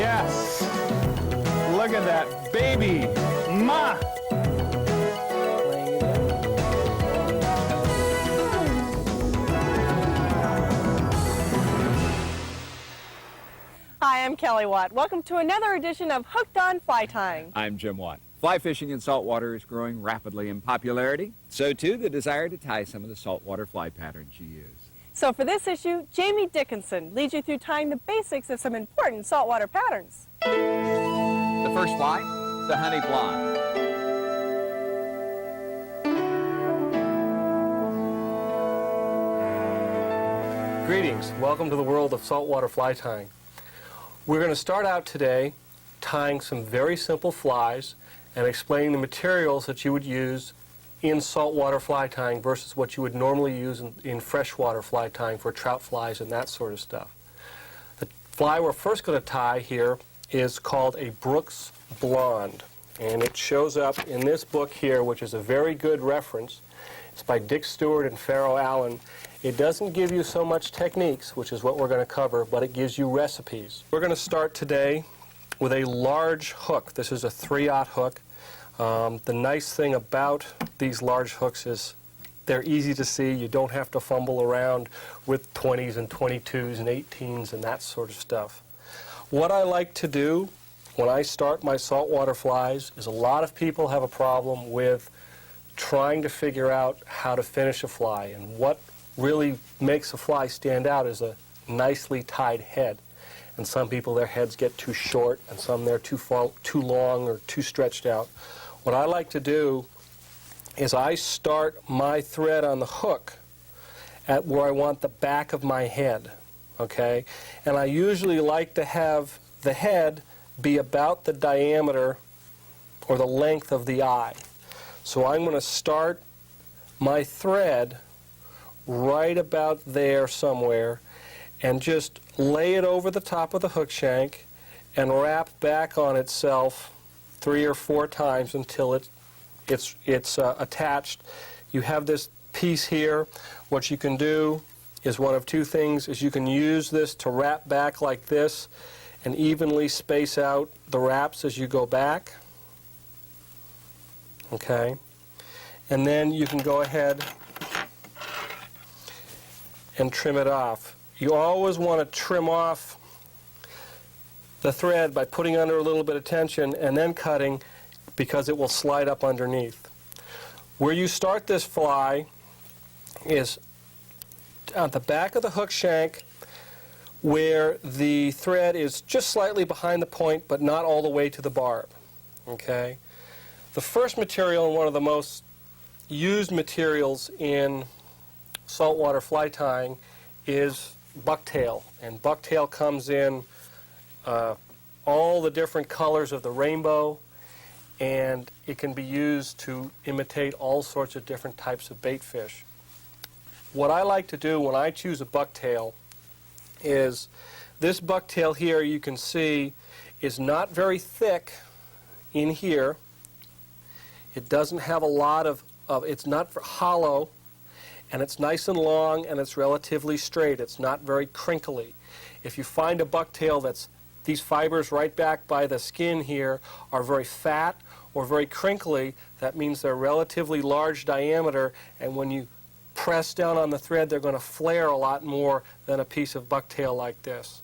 Yes. Look at that baby. Ma. Hi, I'm Kelly Watt. Welcome to another edition of Hooked on Fly Tying. I'm Jim Watt. Fly fishing in saltwater is growing rapidly in popularity. So too the desire to tie some of the saltwater fly patterns you use. So for this issue, Jamie Dickinson leads you through tying the basics of some important saltwater patterns. The first fly, the honey blonde. Greetings. Welcome to the world of saltwater fly tying. We're going to start out today tying some very simple flies and explaining the materials that you would use in saltwater fly tying versus what you would normally use in freshwater fly tying for trout flies and that sort of stuff. The fly we're first going to tie here is called a Brooks Blonde, and it shows up in this book here, which is a very good reference. It's by Dick Stewart and Pharaoh Allen. It doesn't give you so much techniques, which is what we're going to cover, but it gives you recipes. We're going to start today with a large hook. This is a 3/0 hook. The nice thing about these large hooks is they're easy to see. You don't have to fumble around with 20s and 22s and 18s and that sort of stuff. What I like to do when I start my saltwater flies is a lot of people have a problem with trying to figure out how to finish a fly, and what really makes a fly stand out is a nicely tied head. And some people, their heads get too short, and some they're too long or too stretched out. What I like to do is I start my thread on the hook at where I want the back of my head, okay? And I usually like to have the head be about the diameter or the length of the eye. So I'm going to start my thread right about there somewhere and just lay it over the top of the hook shank and wrap back on itself 3 or 4 times until it's attached. You have this piece here. What you can do is one of two things. Is you can use this to wrap back like this and evenly space out the wraps as you go back. Okay? And then you can go ahead and trim it off. You always want to trim off the thread by putting under a little bit of tension and then cutting, because it will slide up underneath. Where you start this fly is at the back of the hook shank, where the thread is just slightly behind the point but not all the way to the barb. Okay? The first material, and one of the most used materials in saltwater fly tying, is bucktail. And bucktail comes in all the different colors of the rainbow, and it can be used to imitate all sorts of different types of bait fish. What I like to do when I choose a bucktail is this bucktail here, you can see, is not very thick in here. It doesn't have a lot of it's not hollow, and it's nice and long, and it's relatively straight. It's not very crinkly. If you find a bucktail that's these fibers right back by the skin here are very fat or very crinkly, that means they're relatively large diameter, and when you press down on the thread, they're going to flare a lot more than a piece of bucktail like this.